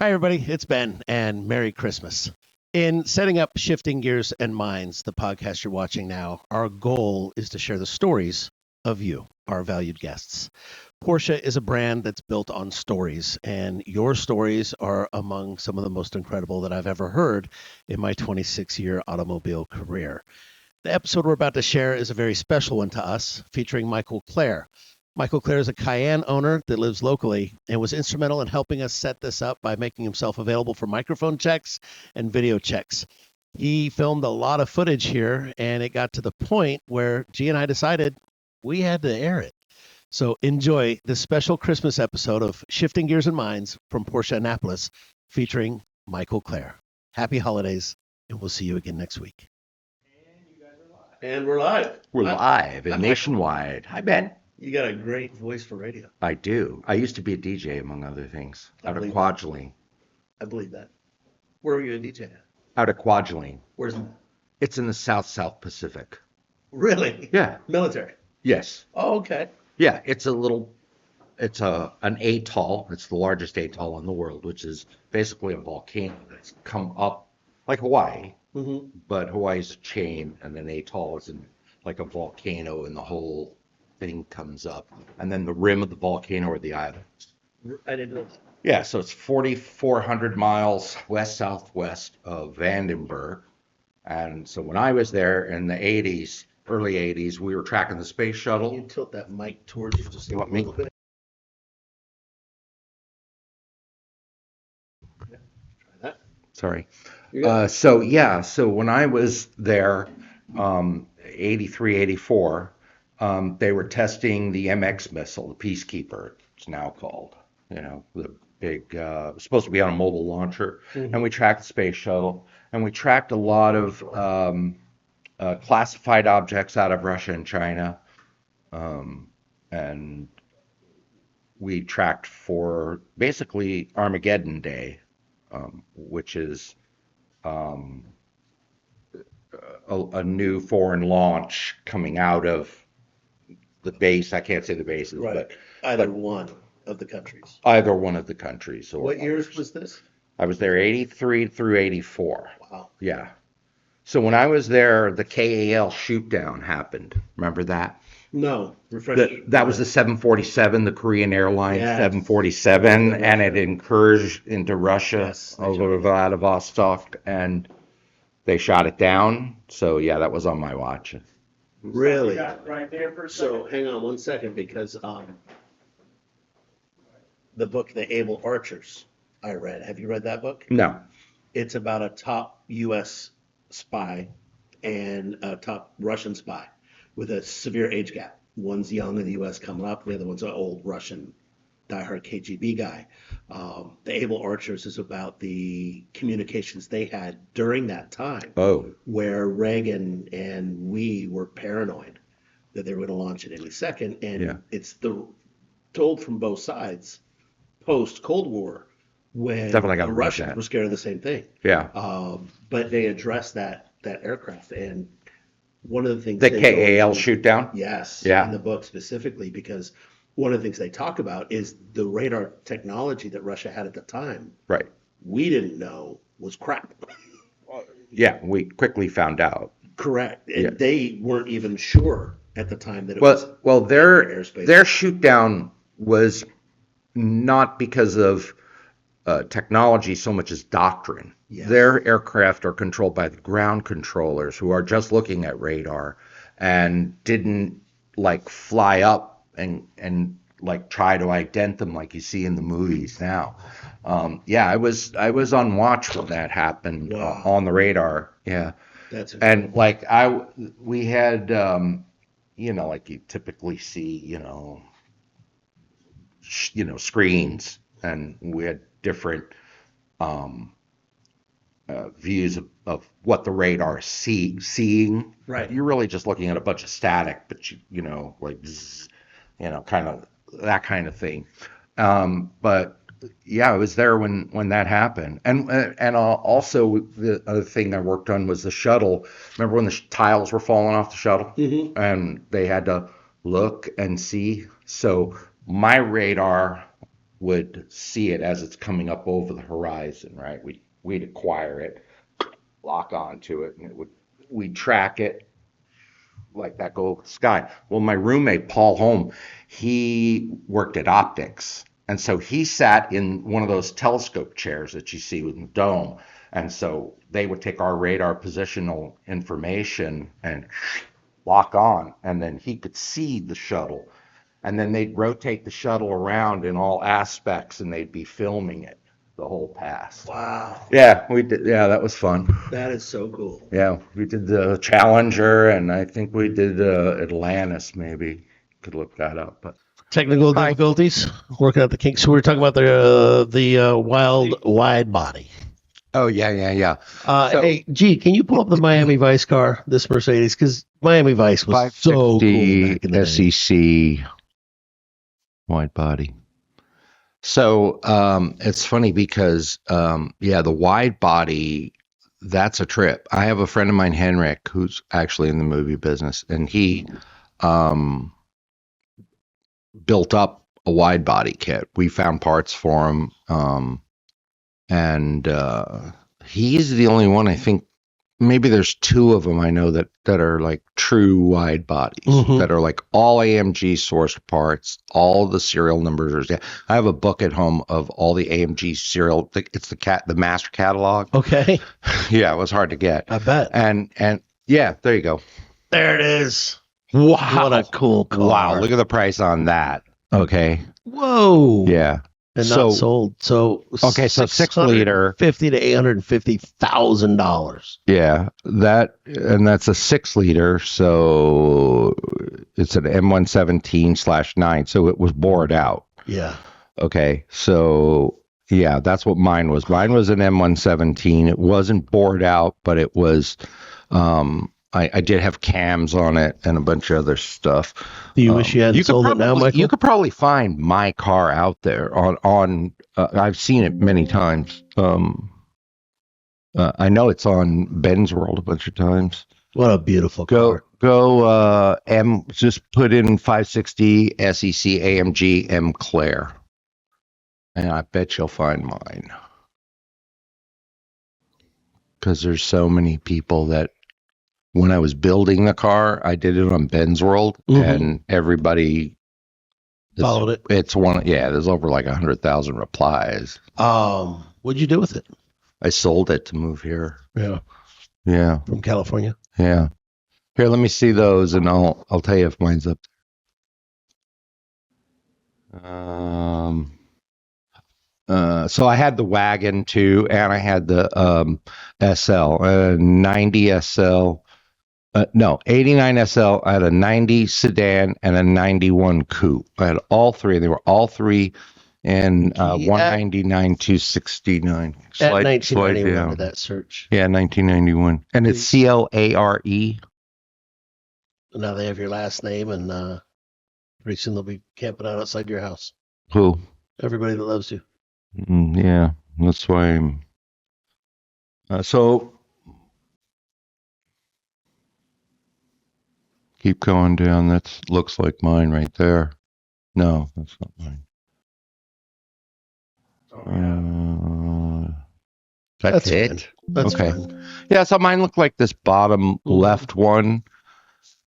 Hi, everybody. It's Ben, and Merry Christmas. In setting up Shifting Gears and Minds, the podcast you're watching now, our goal is to share the stories of you, our valued guests. Porsche is a brand that's built on stories, and your stories are among some of the most incredible that I've ever heard in my 26-year automobile career. The episode we're about to share is a very special one to us, featuring Micheal Clare. Micheal Clare is a Cayenne owner that lives locally and was instrumental in helping us set this up by making himself available for microphone checks and video checks. He filmed a lot of footage here, and it got to the point where G and I decided we had to air it. So enjoy this special Christmas episode of Shifting Gears and Minds from Porsche Annapolis, featuring Micheal Clare. Happy holidays, and we'll see you again next week. And we're live. We're live and nationwide. Hi, Ben. You got a great voice for radio. I do. I used to be a DJ, among other things, out of Kwajalein. I believe that. Where were you a DJ at? Out of Kwajalein. Where's that? It's in the South Pacific. Really? Yeah. Military? Yes. Oh, okay. Yeah, it's an atoll. It's the largest atoll in the world, which is basically a volcano that's come up like Hawaii. Mm-hmm. But Hawaii's a chain, and an atoll is like a volcano, and the whole thing comes up. And then the rim of the volcano are the islands. I didn't know that. Yeah, so it's 4,400 miles west-southwest of Vandenberg. And so when I was there in the 80s, early 80s, we were tracking the space shuttle. Can you tilt that mic towards you just You a want me? little bit? Yeah, try that. Sorry. You're good. So when I was there, 83, 84, they were testing the MX missile, the Peacekeeper, it's now called, the big, supposed to be on a mobile launcher. Mhm. And we tracked the space shuttle, and we tracked a lot of classified objects out of Russia and China. And we tracked for basically Armageddon Day, which is a new foreign launch coming out of the base. I can't say the bases, Right. but Either one of the countries. either one of the countries. Or What years others. was this? I was there 83 through 84. Wow. Yeah. So when I was there, the KAL shoot down happened. Remember that? No. Refresh. That was the 747, the Korean Airlines Yes. 747, and it incurged into Russia Yes, they over Vladivostok, and they shot it down. So yeah, that was on my watch. Really? Right there for a second. So hang on one second, because the book, The Able Archers, I read. Have you read that book? No. It's about a top U.S. spy and a top Russian spy with a severe age gap. One's young in the U.S. coming up, the other one's an old Russian diehard KGB guy. The Able Archers is about the communications they had during that time, Oh. where Reagan and we were paranoid that they were going to launch it any second. And Yeah. it's told from both sides post Cold War, when Definitely gotta the read Russians that. were scared of the same thing. Yeah. But they addressed that aircraft, and one of the things The they go KAL into- shoot down? yes, Yeah. in the book specifically, because one of the things they talk about is the radar technology that Russia had at the time. Right. We didn't know was crap. Yeah, we quickly found out. Correct, and Yeah. they weren't even sure at the time that it was. Well, their airspace. shoot down was not because of technology so much as doctrine. Yes. Their aircraft are controlled by the ground controllers, who are just looking at radar and didn't like fly up and like try to ident them like you see in the movies now. Yeah, I was on watch when that happened. Wow. On the radar. Yeah. That's And like we had, like you typically see, screens, and we had different views of what the radar is seeing. Right. You're really just looking at a bunch of static, but like, zzz, kind of that kind of thing. But yeah, I was there when that happened. And also the other thing I worked on was the shuttle. Remember when the tiles were falling off the shuttle? Mhm. And they had to look and see. So my radar would see it as it's coming up over the horizon, right? We'd acquire it, lock onto it, and we'd track it like that go over the sky. Well, my roommate, Paul Holm, he worked at optics. And so he sat in one of those telescope chairs that you see with the dome. And so they would take our radar positional information and lock on, and then he could see the shuttle. And then they'd rotate the shuttle around in all aspects, and they'd be filming it the whole pass. Wow. Yeah, we did. Yeah, that was fun. That is so cool. Yeah, we did the Challenger, and I think we did Atlantis. Maybe could look that up. But Technical difficulties, working out the kinks. So we were talking about the wild wide body. oh yeah. Hey, G, can you pull up the Miami Vice car, this Mercedes? Because Miami Vice was so cool back in the day. SEC wide body. So it's funny because the wide body, that's a trip. I have a friend of mine, Henrik, who's actually in the movie business, and he built up a wide body kit. We found parts for him, and he's the only one, I think. Maybe there's two of them I know that are like true wide bodies, that are like all AMG sourced parts, all the serial numbers. I have a book at home of all the AMG serial. It's the master catalog. Okay. Yeah, it was hard to get. I bet. And yeah, there you go. There it is. Wow, What a cool car. Wow, look at the price on that. Okay. Whoa. Yeah. And not sold. So okay, so 6 liter, $50,000 to $850,000. Yeah, that's a 6 liter. So it's an M117/9. So it was bored out. Yeah. Okay, so yeah, that's what mine was. Mine was an M117. It wasn't bored out, but it was. I did have cams on it and a bunch of other stuff. Do you wish you hadn't sold it now, Michael? You could probably find my car out there on I've seen it many times. I know it's on Ben's World a bunch of times. What a beautiful car. Just put in 560 SEC AMG M Clare. And I bet you'll find mine. Because there's so many people that when I was building the car, I did it on Ben's World, and everybody followed it. It's one, there's over like 100,000 replies. What'd you do with it? I sold it to move here. Yeah. From California. Yeah. Here, let me see those, and I'll tell you if mine's up. So I had the wagon too, and I had the SL, 90 SL. No, 89 SL. I had a 90 sedan and a 91 coupe. I had all three. They were all three in 199, 269. At 1991 with that search. Yeah, 1991. And it's CLARE. Now they have your last name, and pretty soon they'll be camping out outside your house. Who? Everybody that loves you. Yeah, that's why I'm. So keep going down. That looks like mine right there. No, that's not mine. That's it. That's okay. fine. Yeah, so mine looked like this bottom left one.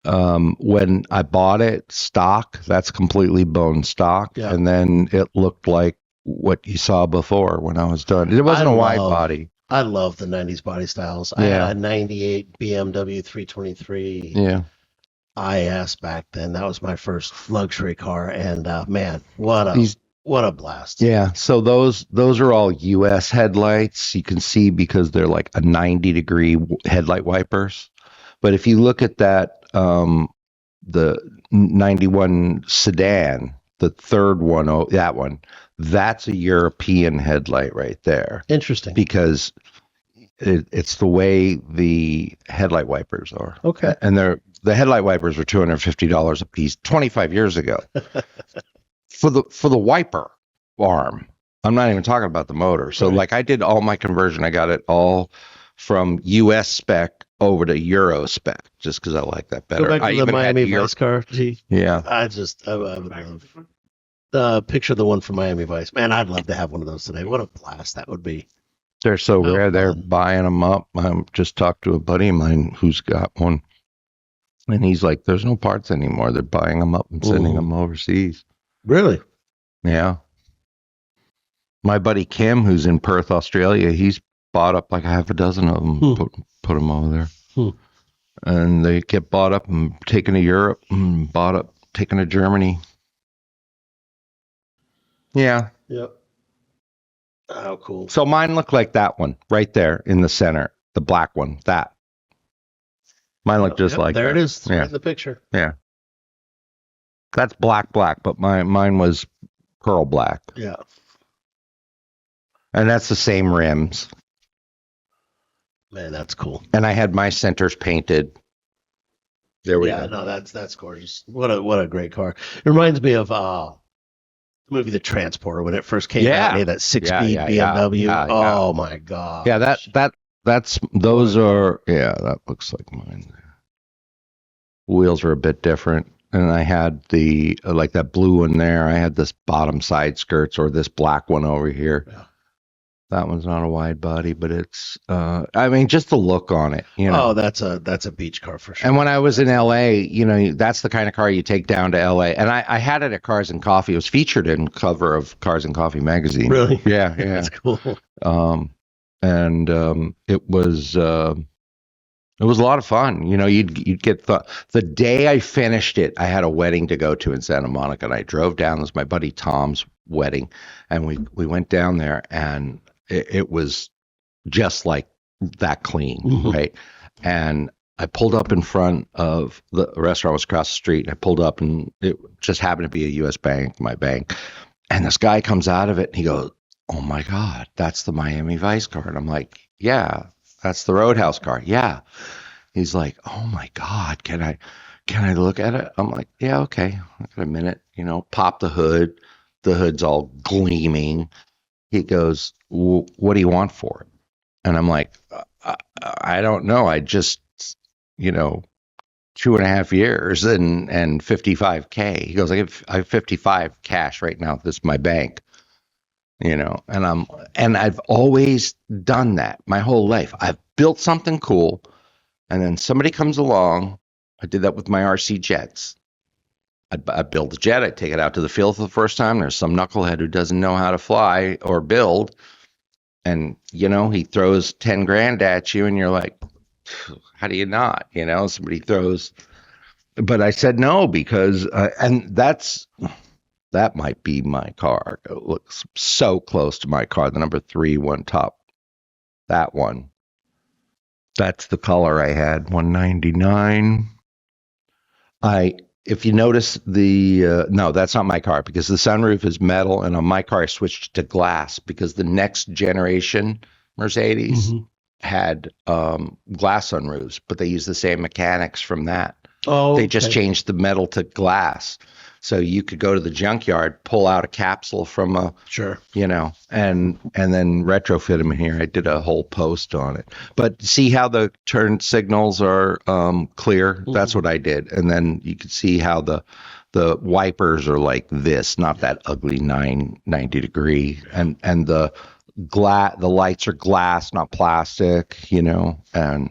When I bought it stock, that's completely bone stock, and then it looked like what you saw before when I was done. It wasn't a wide body. I love the 90s body styles. I had a 98 BMW 323 IS back then. That was my first luxury car, and man, what a blast. Yeah, so those are all US headlights. You can see because they're like a 90-degree headlight wipers. But if you look at that the 91 sedan, the third one, that one, that's a European headlight right there. Interesting. Because it's the way the headlight wipers are. Okay. And the headlight wipers were $250 a piece 25 years ago. For the wiper arm. I'm not even talking about the motor. So like I did all my conversion. I got it all from US spec over to Euro spec just because I like that better. Go back to the Miami Vice car. Gee. Yeah. I would love. picture the one from Miami Vice. Man, I'd love to have one of those today. What a blast that would be. They're so How rare. They're fun. buying them up. I just talked to a buddy of mine who's got one, and he's like, "There's no parts anymore. They're buying them up and sending them overseas." Really? Yeah. My buddy Kim, who's in Perth, Australia, he's bought up like half a dozen of them, put them over there. And they get bought up and taken to Europe and bought up, taken to Germany. Yeah. Yep. How cool. So mine looked like that one right there in the center, the black one, that. Mine looked just like there that. it is. Yeah. Right in the picture. Yeah. That's black, but mine was pearl black. Yeah. And that's the same rims. Man, that's cool. And I had my centers painted. There we go. No, that's gorgeous. What a great car. It reminds me of the movie The Transporter when it first came out. That 6-speed BMW. Oh my God. Yeah, that's those are that looks like mine. Wheels are a bit different. And I had the like that blue one there. I had this bottom side skirts or this black one over here. Yeah. That one's not a wide body, but it's I mean, just the look on it, you know. Oh, that's a beach car for sure. And when I was in LA, you know, that's the kind of car you take down to LA. And I had it at Cars and Coffee. It was featured in cover of Cars and Coffee magazine. Really? Yeah. That's cool. It was a lot of fun. You know, you'd get the day I finished it, I had a wedding to go to in Santa Monica, and I drove down. It was my buddy Tom's wedding, and we went down there, and it was just like that clean, right? And I pulled up in front of the restaurant was across the street. I pulled up, and it just happened to be a U.S. bank, my bank. And this guy comes out of it, and he goes, "Oh my God, that's the Miami Vice car." And I'm like, "Yeah, that's the Roadhouse car." Yeah. He's like, "Oh my God, can I look at it?" I'm like, "Yeah, okay. I got a minute." You know, pop the hood. The hood's all gleaming. He goes, "What do you want for it?" And I'm like, I don't know. I just, 2.5 years and $55K. He goes, I have 55 cash right now. This is my bank, and I've always done that my whole life. I've built something cool, and then somebody comes along. I did that with my RC jets. I build a jet. I take it out to the field for the first time. There's some knucklehead who doesn't know how to fly or build. And, he throws 10 grand at you and you're like, how do you not? Somebody throws. But I said no because, and that might be my car. It looks so close to my car. The number 3 one top, that one. That's the color I had, 199. If you notice no, that's not my car because the sunroof is metal, and on my car I switched to glass because the next generation Mercedes had glass sunroofs, but they use the same mechanics from that. Oh, they just changed the metal to glass. So you could go to the junkyard, pull out a capsule from and then retrofit them in here. I did a whole post on it. But see how the turn signals are clear? That's what I did. And then you could see how the wipers are like this, not that ugly 90 degree. And the lights are glass, not plastic, and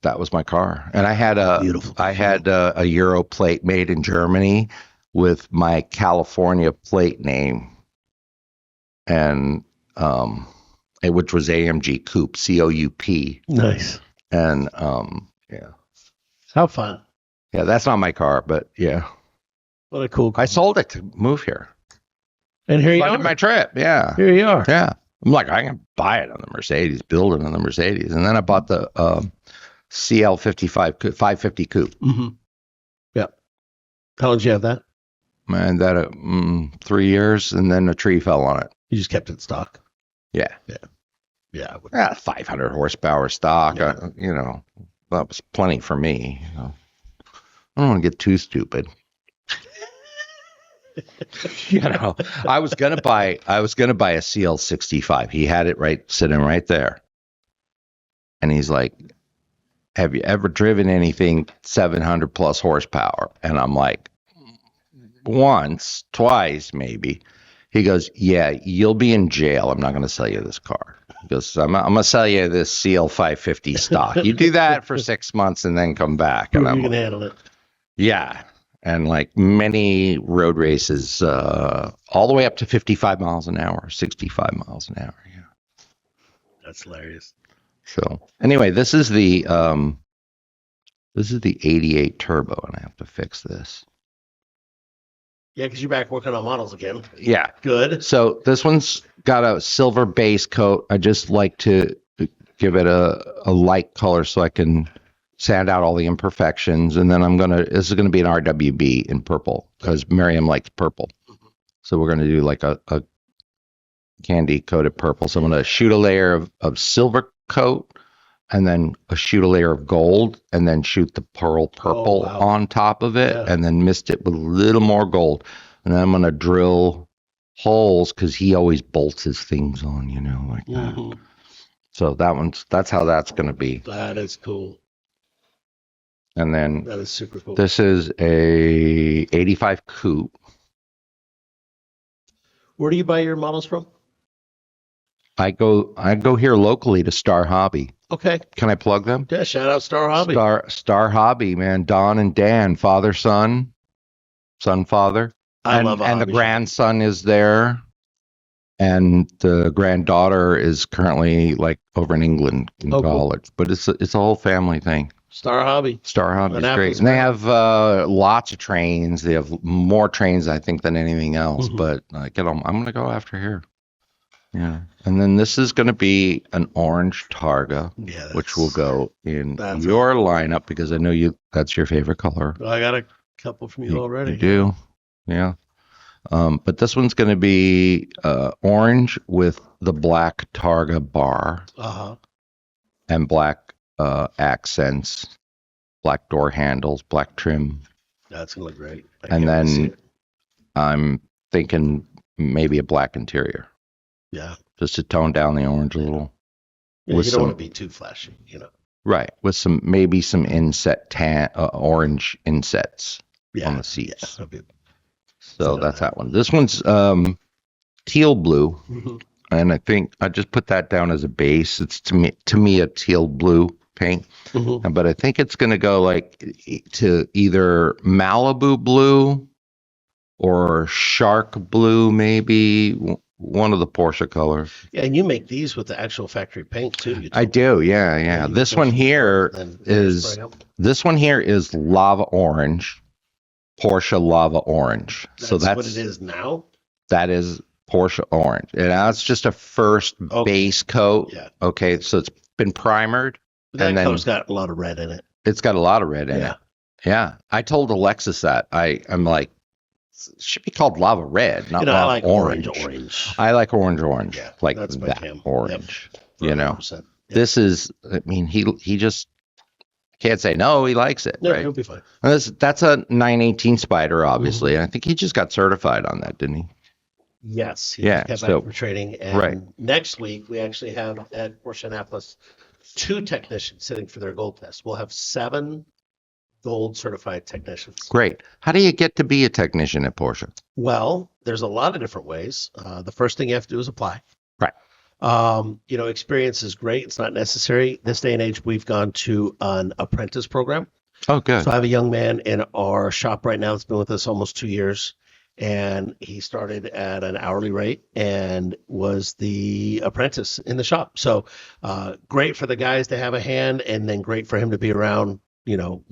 that was my car. And I had a Euro plate made in Germany with my California plate name, and which was AMG Coupe, COUP. Nice. And how fun. Yeah, that's not my car, but yeah. What a cool car. I sold it to move here. And here you are. My trip, yeah. Here you are. Yeah. I'm like, I can buy it on the Mercedes, build it on the Mercedes. And then I bought the CL55 550 Coupe. Yeah. How long did you have that? Man, that 3 years, and then a tree fell on it. You just kept it in stock? Yeah. Yeah. 500 horsepower stock. Yeah. That was plenty for me. I don't want to get too stupid. I was gonna buy a CL65. He had it sitting right there, and he's like, "Have you ever driven anything 700 plus horsepower?" And I'm like, once, twice, maybe. He goes, yeah, you'll be in jail. I'm not going to sell you this car. He goes, I'm going to sell you this CL 550 stock. You do that for 6 months and then come back. And You I'm can like, handle it. yeah. And like many road races, all the way up to 55 miles an hour, 65 miles an hour. Yeah. That's hilarious. So anyway, this is the 88 turbo, and I have to fix this. Yeah, because you're back working on models again. Yeah. Good. So this one's got a silver base coat. I just like to give it a light color so I can sand out all the imperfections. And then this is gonna be an RWB in purple because Miriam likes purple. So we're gonna do like a candy coated purple. So I'm gonna shoot a layer of silver coat and then shoot a layer of gold and then shoot the pearl purple on top of it and then mist it with a little more gold. And then I'm going to drill holes because he always bolts his things on, like that. So that's how that's going to be. That is cool. And then that is super cool. This is a 85 coupe. Where do you buy your models from? I go here locally to Star Hobby. Okay. Can I plug them? Yeah, shout out Star Hobby. Star Hobby, man. Don and Dan, father, son, father. I love and the grandson is there. And the granddaughter is currently like over in England in college. But it's a whole family thing. Star Hobby. Star Hobby is great. And they have lots of trains. They have more trains, I think, than anything else. But I'm going to go after here. Yeah. And then this is going to be an orange Targa, which will go in your lineup because I know that's your favorite color. I got a couple from you already. You do. Yeah. But this one's going to be orange with the black Targa bar and black accents, black door handles, black trim. That's going to look great. And then I'm thinking maybe a black interior. Yeah. Just to tone down the orange a little. Yeah, you don't want to be too flashy, Right. With maybe some inset tan, orange insets on the seats. Yeah. So that's that one. This one's teal blue. And I think I just put that down as a base. It's to me a teal blue paint. But I think it's going to go like to either Malibu blue or shark blue, maybe. One of the Porsche colors. Yeah, and you make these with the actual factory paint too. I do, yeah. This one here is lava orange, Porsche lava orange. That's what it is now. That is Porsche orange, and that's just a first base coat. Yeah. Okay, so it's been primered, and then coat's got a lot of red in it. It's got a lot of red in it. Yeah, I told Alexis that I'm like. It should be called lava red, not lava I like orange. I like orange. Yeah, like that's that orange. Yep. This is. I mean, he just can't say no. He likes it. No, right? He'll be fine. That's a 918 Spider, obviously. I think he just got certified on that, didn't he? Yes. He kept back for training. And next week we actually have at Porsche Annapolis 2 technicians sitting for their gold test. We'll have 7 gold certified technicians. Great. How do you get to be a technician at Porsche? Well, there's a lot of different ways. The first thing you have to do is apply. Right. Experience is great. It's not necessary. This day and age, we've gone to an apprentice program. Oh, good. So I have a young man in our shop right now that's been with us almost 2 years. And he started at an hourly rate and was the apprentice in the shop. So great for the guys to have a hand, and then great for him to be around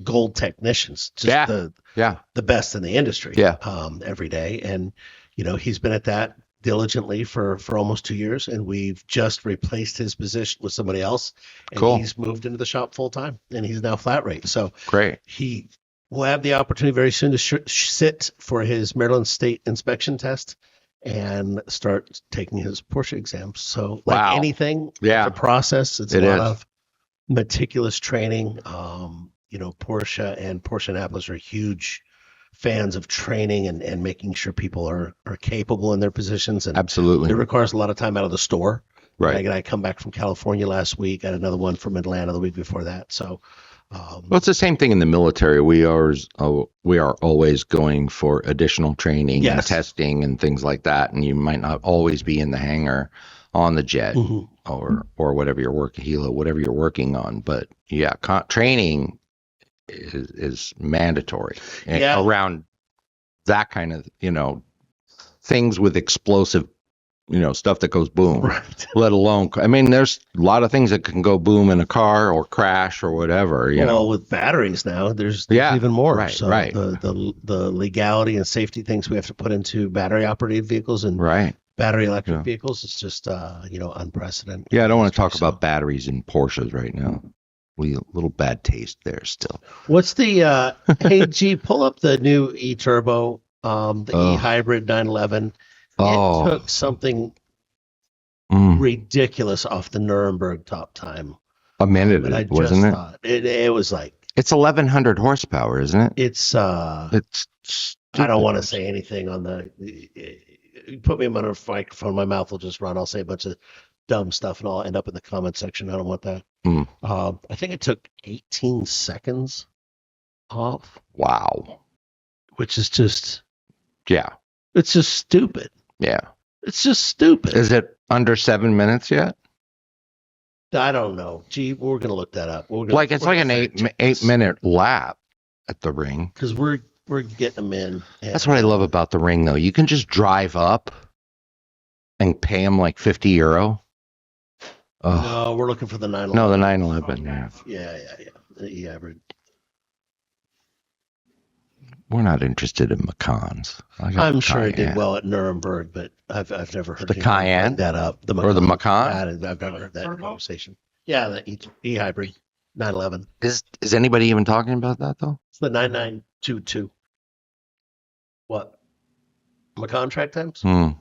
gold technicians, just the best in the industry every day. And, he's been at that diligently for almost 2 years, and we've just replaced his position with somebody else. And he's moved into the shop full time, and he's now flat rate. So great. He will have the opportunity very soon to sit for his Maryland State inspection test and start taking his Porsche exams. So like anything, it's a process. It's a lot of meticulous training. Porsche and Porsche Annapolis are huge fans of training and making sure people are capable in their positions. And absolutely, it requires a lot of time out of the store. Right. I come back from California last week. I had another one from Atlanta the week before that. So Well, it's the same thing in the military. We are always going for additional training and Yes. testing and things like that. And you might not always be in the hangar on the jet or whatever you're working, helo, whatever you're working on. But yeah, training is mandatory around that kind of, things with explosive, stuff that goes boom, Right. let alone, I mean, there's a lot of things that can go boom in a car or crash or whatever, Well, with batteries now, there's even more. Right, so right. The legality and safety things we have to put into battery operated vehicles and battery electric vehicles is just unprecedented. Yeah, I don't want to talk about batteries in Porsches right now. Little bad taste there still. What's the hey G, pull up the new e-turbo, the e-hybrid 911. It took something ridiculous off the Nuremberg top time. A minute, wasn't it? It was like, it's 1,100 horsepower, isn't it? It's stupid. I don't want to say anything on you put me on a microphone, my mouth will just run. I'll say a bunch of dumb stuff and I'll end up in the comment section. I don't want that. I think it took 18 seconds off. Wow. Which is just, it's just stupid. Yeah. It's just stupid. Is it under 7 minutes yet? I don't know. Gee, we're going to look that up. It's like an 8-minute lap at the ring. Because we're getting them in. That's what I love about the ring, though. You can just drive up and pay them like €50. No, we're looking for the 911. No, the 911. Yeah. The e-hybrid. We're not interested in Macans. I'm sure it did well at Nuremberg, but I've never heard the Cayenne that up. Or the Macan. I've never heard that conversation. Yeah, the e-hybrid 911. Is anybody even talking about that though? It's the 9922. What? Macan track times? No.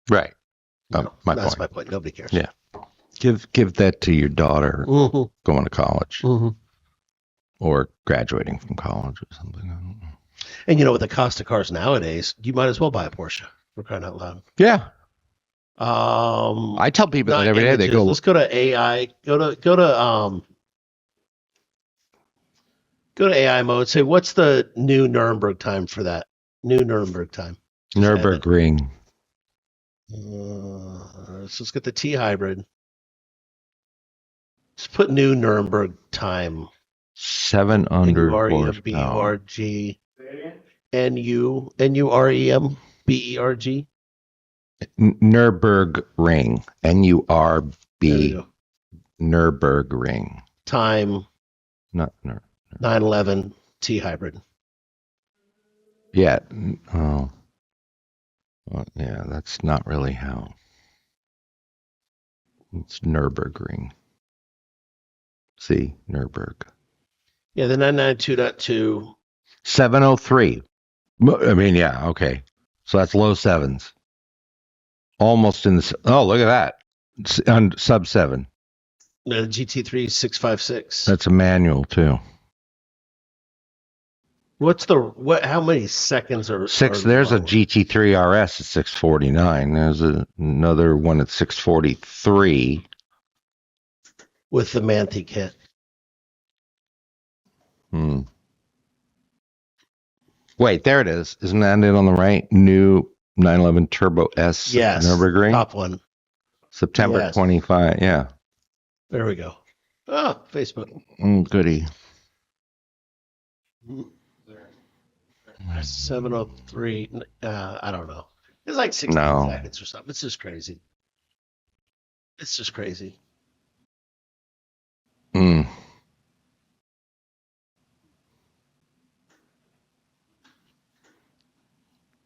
Right. No, my that's point. my point. Nobody cares. Yeah. Give that to your daughter going to college or graduating from college or something. I don't know. And with the cost of cars nowadays, you might as well buy a Porsche, for crying out loud. Yeah. I tell people that every day. They go, let's go to AI. Go to AI mode. Say, what's the new Nuremberg time for that? New Nuremberg time. Nürburgring. Let's just get the T hybrid. Just put new Nuremberg time. 700 horsepower. B-U-R-G. N-U-R-E-M-B-E-R-G. Nürburgring. N-U-R-B. Nürburgring. Time. Not 911 T hybrid. Yeah. Oh. Well, yeah, that's not really how. It's Nürburgring. See, Nürburg. Yeah, the 992.2. 703. I mean, yeah, okay. So that's low sevens. Almost in the. Oh, look at that. It's on sub 7. The GT3 656. That's a manual too. How many seconds are 6? There's a GT3 RS at 649. There's another one at 643 with the Manthi kit. Wait, there it is. Isn't that it on the right? New 911 Turbo S. Yes. Nürburgring. Top one. September 25. Yeah. There we go. Oh, Facebook. Goody. 703. I don't know. It's like 16 seconds or something. It's just crazy.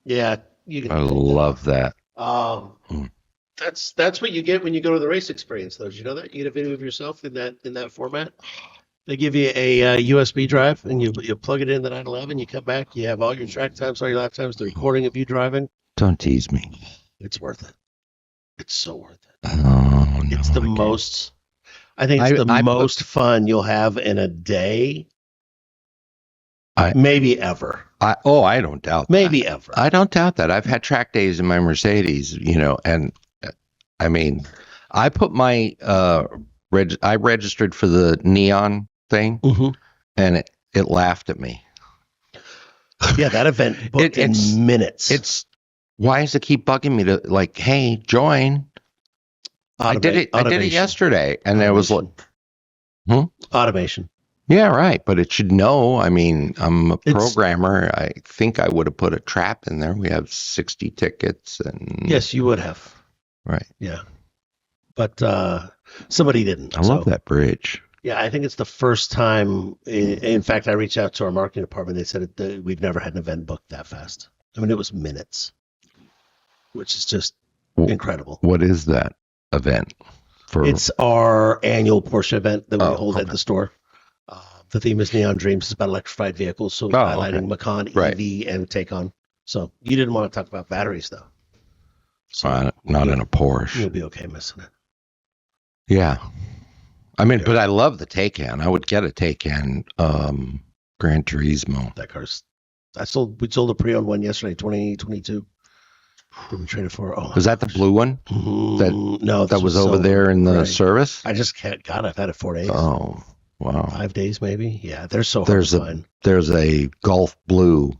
Yeah, you can. I love that. That's what you get when you go to the race experience, though. Did you know that? You get a video of yourself in that format. They give you a USB drive, and you plug it in the 911. You come back, you have all your track times, all your lap times, the recording of you driving. Don't tease me. It's worth it. It's so worth it. Oh, no, it's the most. I think it's the most fun you'll have in a day. Maybe ever. I don't doubt. Maybe ever. I don't doubt that. I've had track days in my Mercedes, and I mean, I put my I registered for the Neon, thing, Mhm. and it laughed at me. Yeah, that event booked in minutes. Why does it keep bugging me to like, hey, join? I did it yesterday, and there was like, automation. Yeah, right. But it should know. I mean, I'm a programmer. I think I would have put a trap in there. We have 60 tickets, and yes, you would have. Right. Yeah, but somebody didn't. I love that bridge. Yeah, I think it's the first time. In fact, I reached out to our marketing department. They said we've never had an event booked that fast. I mean, it was minutes, which is just incredible. What is that event? It's our annual Porsche event that we hold at the store. The theme is Neon Dreams. It's about electrified vehicles, so highlighting Macan, EV, and Taycan. So you didn't want to talk about batteries, though. So not in a Porsche. You'll be okay missing it. Yeah. I mean, but I love the Taycan. I would get a Taycan Gran Turismo. That car's... We sold a pre-owned one yesterday, 2022. We traded for... Was that the blue one? No. That was over there in the service? I just can't... God, I've had it 4 days. Oh, wow. 5 days, maybe? Yeah, they're so hard to find. There's a Gulf Blue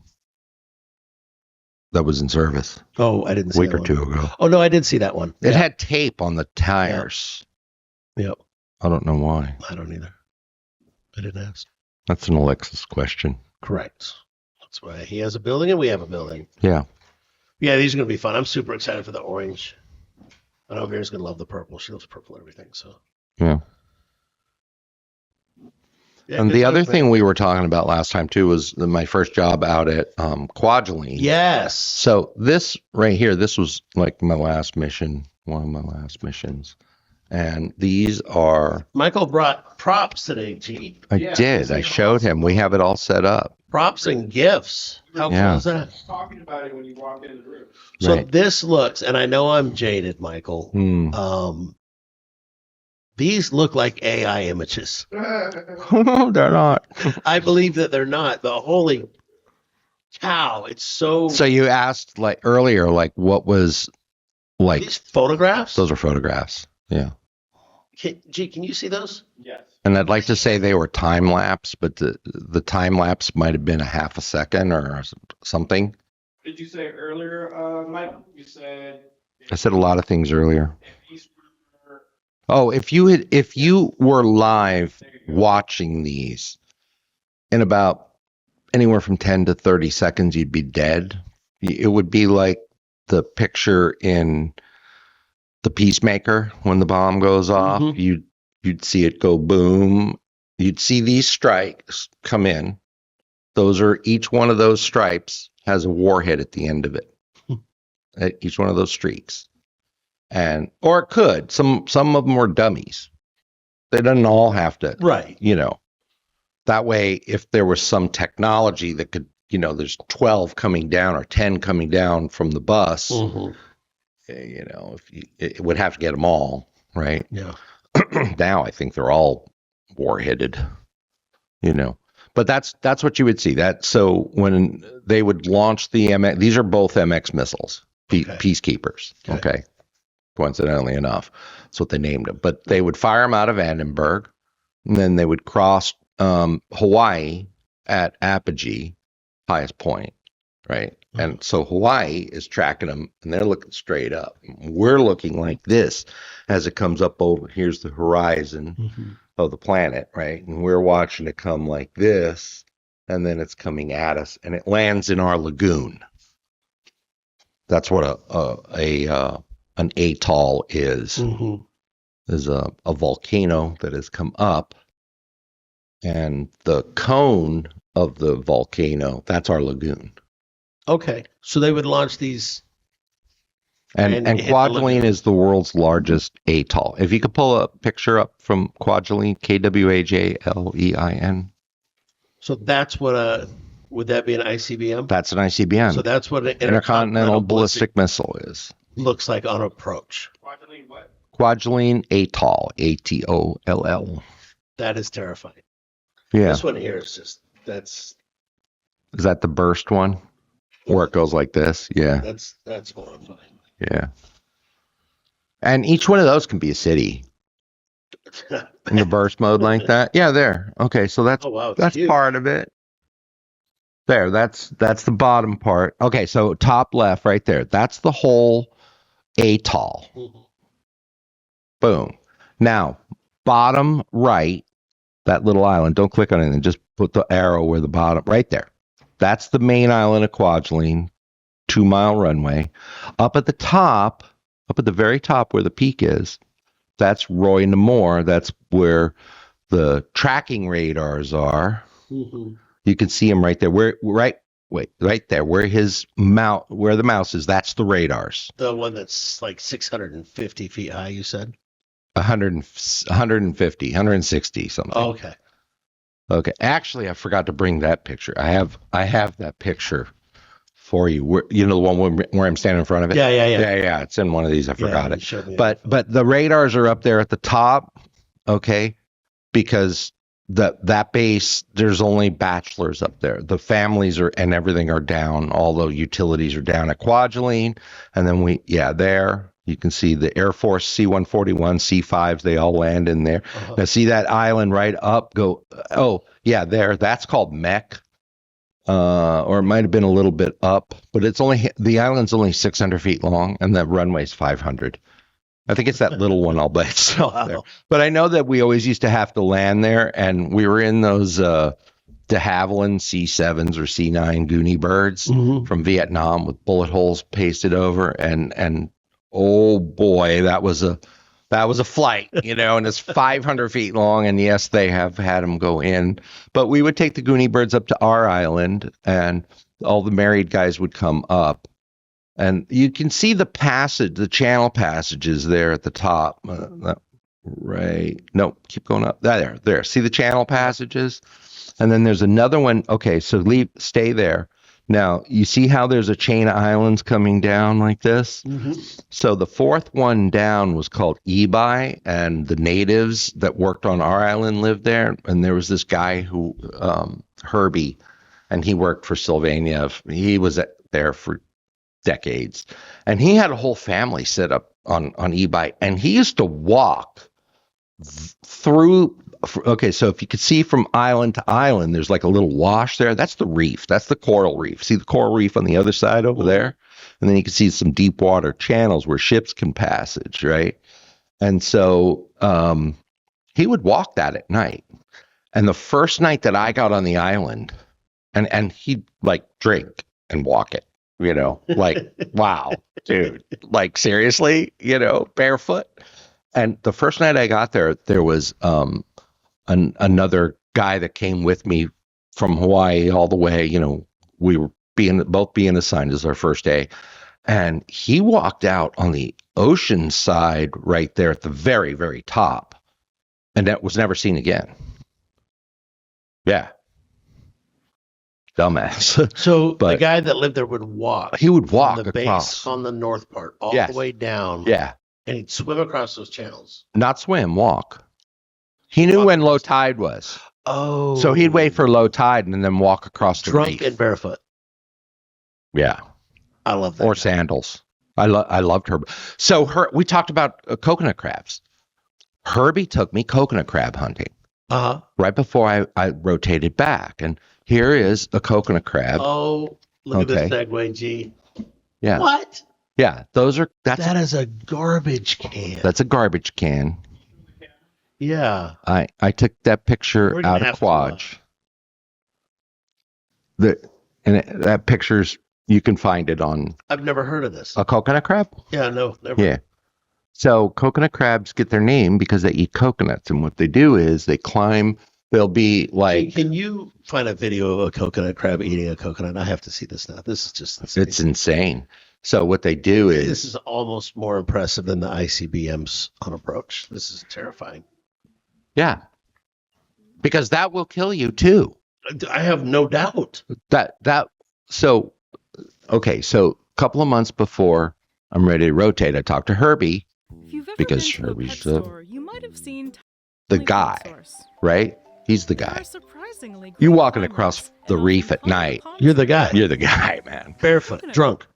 that was in service. Oh, I didn't see that a week or two ago. Oh, no, I did see that one. It had tape on the tires. Yep. I don't know why. I don't either. I didn't ask. That's an Alexis question. Correct. That's why he has a building and we have a building. Yeah. Yeah, these are going to be fun. I'm super excited for the orange. I know Vera's going to love the purple. She loves purple and everything. So. Yeah. And the other thing we were talking about last time too was my first job out at Kwajalein. Yes. So this right here, this was like my last mission, one of my last missions. And these are... Michael brought props today, G. I did. I showed him. We have it all set up. Props and gifts. How cool is that? Talking about it when you walk into the room. So this looks, and I know I'm jaded, Michael. These look like AI images. No, they're not. I believe that they're not, but holy cow, it's so... So you asked like earlier, like what was like... These photographs? Those are photographs. Yeah. Can you see those? Yes. And I'd like to say they were time lapse, but the time lapse might have been a half a second or something. What did you say earlier, Mike? You said... I said a lot of things earlier. Oh, if you were live watching these in about anywhere from 10 to 30 seconds, you'd be dead. It would be like the picture in The Peacemaker when the bomb goes off. Mm-hmm. You'd see it go boom. You'd see these strikes come in. Each one of those stripes has a warhead at the end of it. At each one of those streaks. Or it could. Some of them were dummies. They didn't all have to. Right. That way, if there was some technology that could, there's 12 coming down or 10 coming down from the bus, it would have to get them all, right? Yeah. Now I think they're all warheaded, But that's what you would see. So when they would launch the MX, these are both MX missiles, Peacekeepers. Okay. Coincidentally enough, that's what they named them. But they would fire them out of Vandenberg, and then they would cross Hawaii at Apogee, highest point, right? Mm-hmm. And so Hawaii is tracking them, and they're looking straight up. We're looking like this as it comes up over. Here's the horizon of the planet, right? And we're watching it come like this, and then it's coming at us, and it lands in our lagoon. That's what an atoll is. Mm-hmm. There's a volcano that has come up, and the cone of the volcano, that's our lagoon. Okay. So they would launch these. And Kwajalein is the world's largest atoll. If you could pull a picture up from Kwajalein, Kwajalein. So that's what would that be an ICBM? That's an ICBM. So that's what an intercontinental ballistic missile is. Looks like on approach. Kwajalein what? Kwajalein Atoll, Atoll. That is terrifying. Yeah. This one here is just, Is that the burst one? Where it goes like this? Yeah. That's horrifying. Yeah. And each one of those can be a city. into burst mode like that. Yeah, there. Okay, so that's Oh wow, that's huge. part of it. There, that's the bottom part. Okay, so top left right there. That's the whole atoll. Mhm. Boom. Now, bottom right, that little island. Don't click on anything. Just put the arrow where the bottom right there. That's the main island of Kwajalein, 2-mile runway. Up at the top, up at the very top where the peak is, that's Roy Namor. That's where the tracking radars are. Mhm. You can see them right there. Right there, where where the mouse is. That's the radars. The one that's like 650 feet high, you said? 150, 160 something. Oh, okay. Okay. Actually, I forgot to bring that picture. I have that picture for you. You know the one where I'm standing in front of it? Yeah. It's in one of these. I forgot you it. showed me But that. the radars are up there at the top, okay? Because that base, there's only bachelors up there. The families and everything are down. All the utilities are down at Kwajalein. And then there you can see the Air Force C-141, C-5s, they all land in there. Uh-huh. Now see that island right up, there, that's called Mech. Or it might have been a little bit up, but the island's only 600 feet long and the runway's 500. I think it's that little one all by itself there. But I know that we always used to have to land there, and we were in those de Havilland C7s or C9 Goonie birds from Vietnam with bullet holes pasted over, and oh boy, that was a flight, and it's 500 feet long, and yes, they have had them go in. But we would take the Goonie birds up to our island, and all the married guys would come up. And you can see the channel passages there at the top. Right. No, keep going up. There. See the channel passages? And then there's another one. Okay, so stay there. Now, you see how there's a chain of islands coming down like this? Mm-hmm. So the fourth one down was called Ebi, and the natives that worked on our island lived there. And there was this guy who, Herbie, and he worked for Sylvania. He was there for decades, and he had a whole family set up on e-bike, and he used to walk through. Okay, so if you could see from island to island, there's like a little wash there. That's the reef. That's the coral reef. See the coral reef on the other side over there, and then you can see some deep water channels where ships can passage, right? And so he would walk that at night. And the first night that I got on the island, and he'd like drink and walk it. Like, wow, dude, like seriously, barefoot. And the first night I got there, there was another guy that came with me from Hawaii all the way. We were both being assigned as our first day. And he walked out on the ocean side right there at the very, very top. And that was never seen again. Yeah. Dumbass. So the guy that lived there would walk. He would walk from the across base on the north part all Yes. the way down. Yeah. And he'd swim across those channels. Not swim, walk. He knew when low tide was. Oh. So he'd wait for low tide and then walk across the drunk reef. and barefoot. Yeah. I love that. Or sandals. I loved her. So we talked about coconut crabs. Herbie took me coconut crab hunting. Uh-huh. Right before I rotated back. And here is a coconut crab. Oh, look at this segue, G. Yeah. What? Yeah, that is a garbage can. That's a garbage can. Yeah. I took that picture out of Kwaj. That picture's, you can find it on. I've never heard of this. A coconut crab? Yeah, no, never. Yeah. So coconut crabs get their name because they eat coconuts, and what they do is they climb. They'll be like. Can you find a video of a coconut crab eating a coconut? I have to see this now. This is just insane. It's insane. So what they do is. This is almost more impressive than the ICBMs on approach. This is terrifying. Yeah. Because that will kill you too. I have no doubt. So a couple of months before I'm ready to rotate, I talked to Herbie because Herbie's the guy, right? He's the guy. You walking across the reef at night. You're the guy. You're the guy, man. Barefoot, drunk.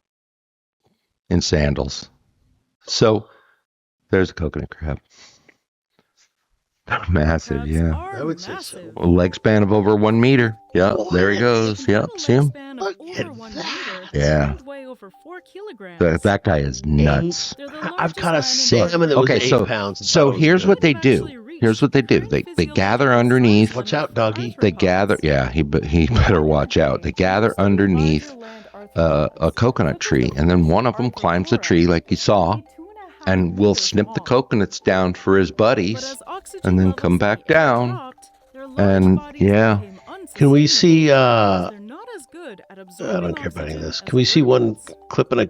In sandals. So there's a coconut crab. Massive, yeah. I would say so. A leg span of over 1 meter. Yep, there he goes. Yep, see him? Look at that. Yeah. That guy is nuts. I've caught a salmon that was Okay, 8 pounds. so here's what they do. Here's what they do. They gather underneath. Watch out, doggy. They gather. Yeah, he better watch out. They gather underneath a coconut tree, and then one of them climbs the tree like you saw, and will snip the coconuts down for his buddies, and then come back down. And yeah, Can we see? I don't care about any of this. Can we see one clipping a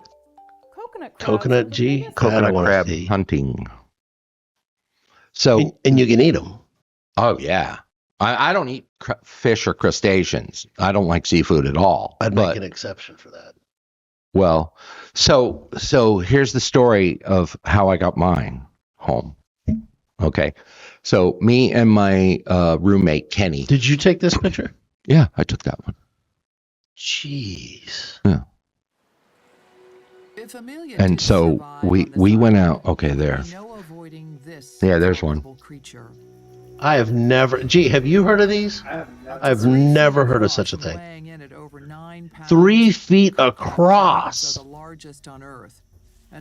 coconut G? I coconut don't wanna crab see. hunting. So, And you can eat them. oh yeah, I don't eat fish or crustaceans. I don't like seafood at all. I'd but, make an exception for that. Well, so here's the story of how I got mine home. Okay, so me and my roommate Kenny. Did you take this picture? Yeah, I took that one. Jeez. Yeah. And so we went out. Okay, there. Yeah, there's one. I have never. Gee, have you heard of these? I've never heard of such a thing. 3 feet across.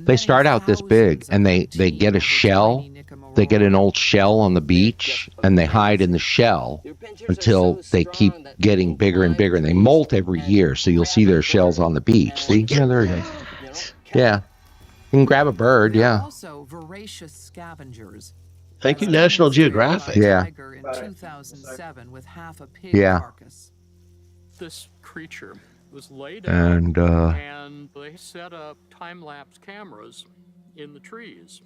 They start out this big, and they get a shell. They get an old shell on the beach, and they hide in the shell until they keep getting bigger and bigger, and they molt every year. So you'll see their shells on the beach. See? Yeah, there you go. Yeah. You can grab a bird, yeah. Also voracious scavengers. Thank you, National Geographic. Yeah. In 2007 with half a pig Yeah. carcass. This creature was laid And and they set up time-lapse cameras in the trees.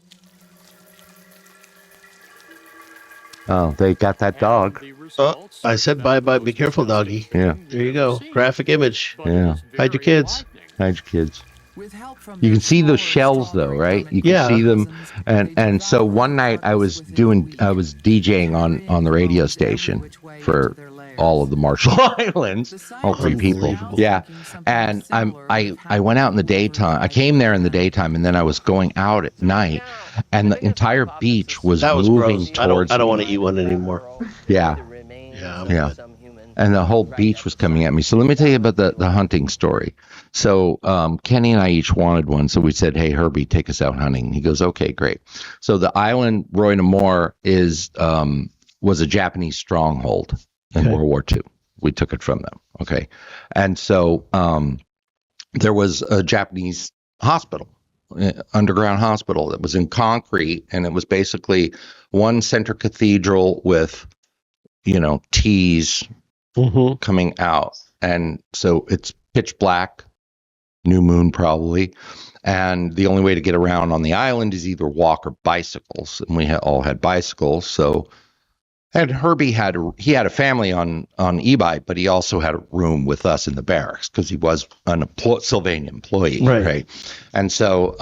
oh, they got that dog. And the Oh, results I said bye-bye. Be careful, doggy. Yeah. There you go. Graphic image. But Yeah. it is Hide your very kids. enlightening. Hide your kids. With help from You their can see those smaller shells though, strawberry right? You can Yeah. see them, mechanisms, and so one night I was DJing on the radio station for all of the Marshall Islands, all 3 people. Unbelievable. Yeah, and I went out in the daytime. I came there in the daytime, and then I was going out at night, and the entire beach was That was moving gross. towards. I don't want to eat one anymore. Yeah, Yeah. yeah. And the whole beach was coming at me. So let me tell you about the hunting story. So Kenny and I each wanted one. So we said, hey, Herbie, take us out hunting. He goes, okay, great. So the island Roy Namor was a Japanese stronghold in World War II. We took it from them. Okay. And so there was a Japanese hospital, underground hospital that was in concrete. And it was basically one center cathedral with, T's Mm-hmm. coming out, and so it's pitch black, new moon probably, and the only way to get around on the island is either walk or bicycles, and we all had bicycles. So, and Herbie had a family on e-bike, but he also had a room with us in the barracks because he was an Sylvania employee, right? And so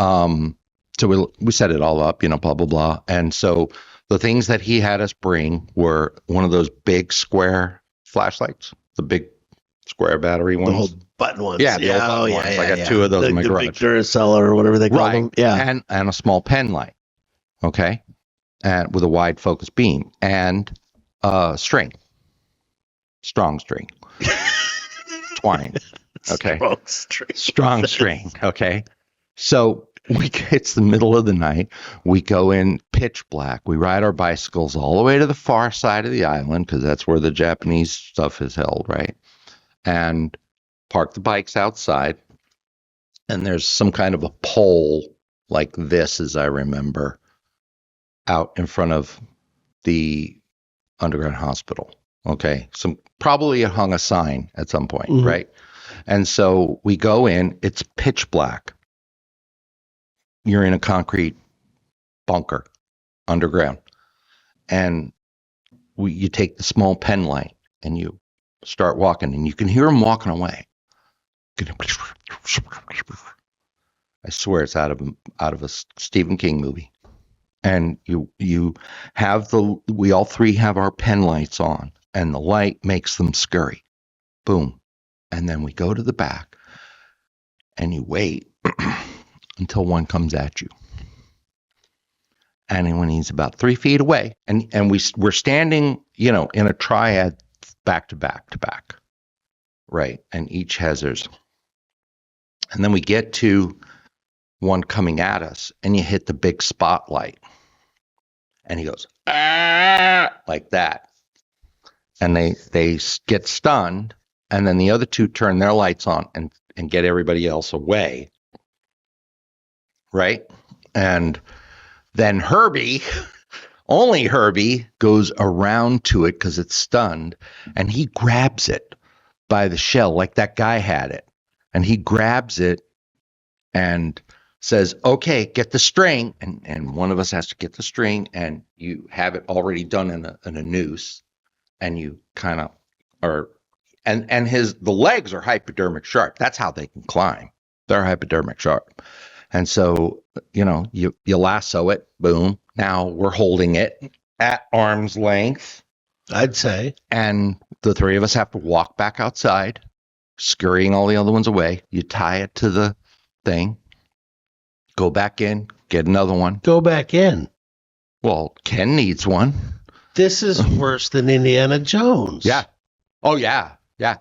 so we set it all up, blah blah blah, and so the things that he had us bring were one of those big square flashlights, the big square battery ones. The whole button ones. Yeah, the old button ones. I got 2 of those in my the garage. big Duracell or whatever they call them. Yeah. And a small pen light. Okay. And with a wide focus beam and string. Strong string. Twine. Okay. Strong string. Okay. So it's the middle of the night. We go in pitch black. We ride our bicycles all the way to the far side of the island because that's where the Japanese stuff is held, right? And park the bikes outside. And there's some kind of a pole like this, as I remember, out in front of the underground hospital. Okay. So probably it hung a sign at some point, right? And so we go in. It's pitch black. You're in a concrete bunker underground, and you take the small pen light and you start walking, and you can hear them walking away. I swear it's out of a Stephen King movie. And we all 3 have our pen lights on, and the light makes them scurry. Boom. And then we go to the back, and you wait until one comes at you. And when he's about 3 feet away, and we're standing, you know, in a triad back to back to back, right? And each has theirs. And then we get to one coming at us, and you hit the big spotlight. And he goes, ah, like that. And they get stunned, and then the other two turn their lights on and get everybody else away, right? And then Herbie, only Herbie, goes around to it because it's stunned, and he grabs it by the shell like that guy had it. And he grabs it and says, okay, get the string. And one of us has to get the string, and you have it already done in a noose. And you kind of are, and the legs are hypodermic sharp. That's how they can climb. They're hypodermic sharp. And so, you know, you lasso it, boom. Now we're holding it at arm's length, I'd say. and the three of us have to walk back outside, scurrying all the other ones away. You tie it to the thing, go back in, get another one. Go back in. Well, Ken needs one. This is worse than Indiana Jones. Yeah. Oh, yeah. Yeah.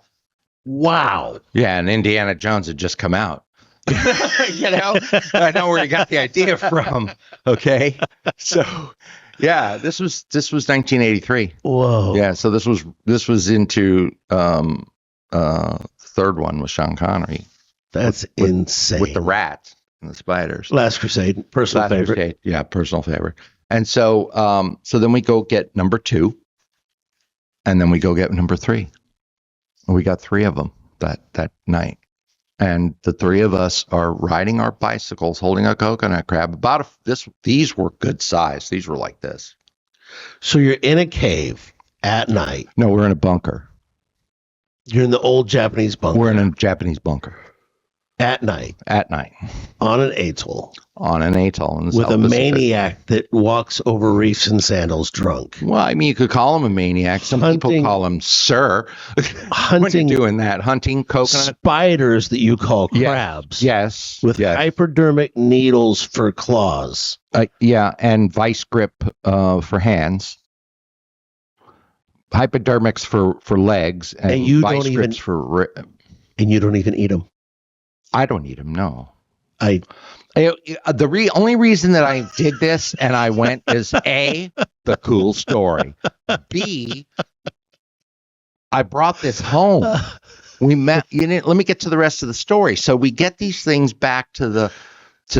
Wow. Yeah. And Indiana Jones had just come out. You know, I know where you got the idea from. Okay. So, yeah, this was 1983. Whoa. Yeah. So this was into third one with Sean Connery. That's insane. With the rats and the spiders. Last Crusade, personal Last favorite. Crusade. Yeah, personal favorite. And so then we go get number 2, and then we go get number 3. And we got 3 of them that night. And the 3 of us are riding our bicycles, holding a coconut crab. These were good size. These were like this. So you're in a cave at night. No, we're in a bunker. You're in the old Japanese bunker. We're in a Japanese bunker at night at night on an atoll. On an atoll in the With South a Pacific. maniac that walks over reefs and sandals drunk. Well, I mean, you could call him a maniac. Some people call him sir. When you're doing that, hunting coconut spiders that you call crabs. Yes. With yes. hypodermic needles for claws. Yeah, and vice grip for hands. Hypodermics for legs, and you vice don't grips even for. And you don't even eat them. I don't eat them. No. The only reason that I did this and I went is A, the cool story. B, I brought this home. We met. Let me get to the rest of the story. So we get these things back to the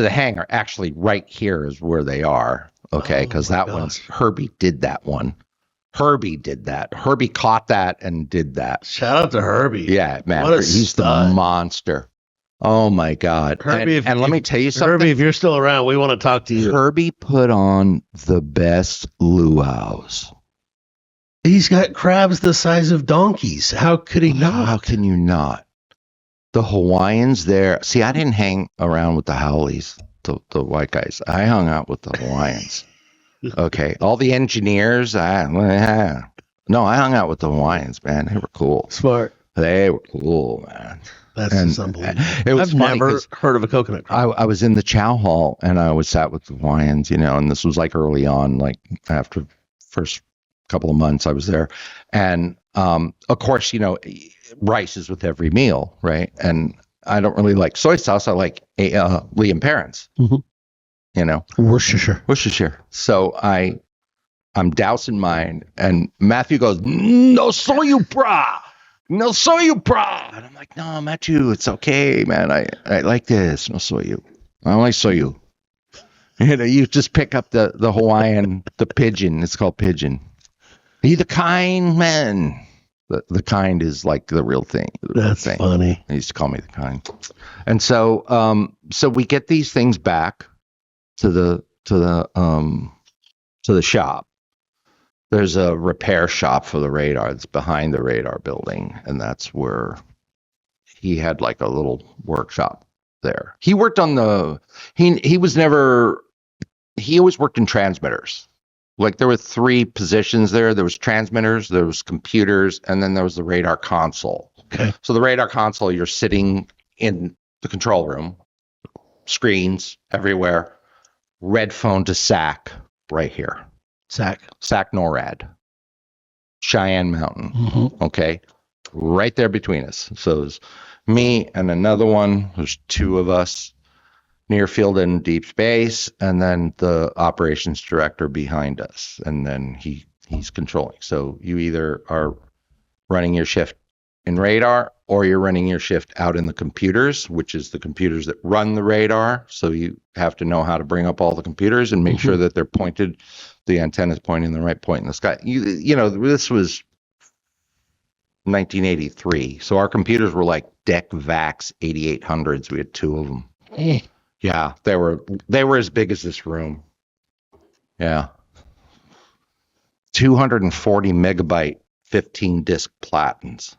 hangar. Actually, right here is where they are. Okay, because one's Herbie did that one. Herbie did that. Herbie caught that and did that. Shout out to Herbie. Yeah, man. What a He's stud. the monster. Oh my God. Herbie, and let me tell you something. Herbie, if you're still around, we want to talk to you. Herbie put on the best luau's. He's got crabs the size of donkeys. How could he not? How can you not? The Hawaiians there. See, I didn't hang around with the Howleys, the white guys. I hung out with the Hawaiians. Okay. All the engineers. No, I hung out with the Hawaiians, man. They were cool. Smart. They were cool, man. That's just unbelievable. It was I've funny never heard of a coconut crab. I was in the chow hall, and I was sat with the Hawaiians, and this was like early on, like after first couple of months I was there. And of course, rice is with every meal, right? And I don't really like soy sauce. I like Liam Perrins, Worcestershire. So I'm dousing mine, and Matthew goes, "No soy, brah. No soy, brah." And I'm like, "No, Matthew, it's okay, man. I like this. No soy. I don't like soy." You just pick up the Hawaiian, the pigeon. It's called pigeon. Are you the kind, man? The kind is like the real thing. That's funny. They used to call me the kind. And so we get these things back to the shop. There's a repair shop for the radar that's behind the radar building, and that's where he had like a little workshop there. He worked on he always worked in transmitters. Like there were 3 positions there. There was transmitters, there was computers, and then there was the radar console. Okay. So the radar console, you're sitting in the control room, screens everywhere, red phone to SAC, right here. Sac. Sac NORAD. Cheyenne Mountain. Mm-hmm. Okay. Right there between us. So it's me and another one. There's two of us, near field and deep space, and then the operations director behind us. And then he's controlling. So you either are running your shift in radar, or you're running your shift out in the computers, which is the computers that run the radar. So you have to know how to bring up all the computers and make sure that they're pointed, the antenna's pointing the right point in the sky. You know, this was 1983. So our computers were like DEC VAX 8800s. We had two of them. Yeah, they were as big as this room. Yeah. 240 megabyte 15 disc platens.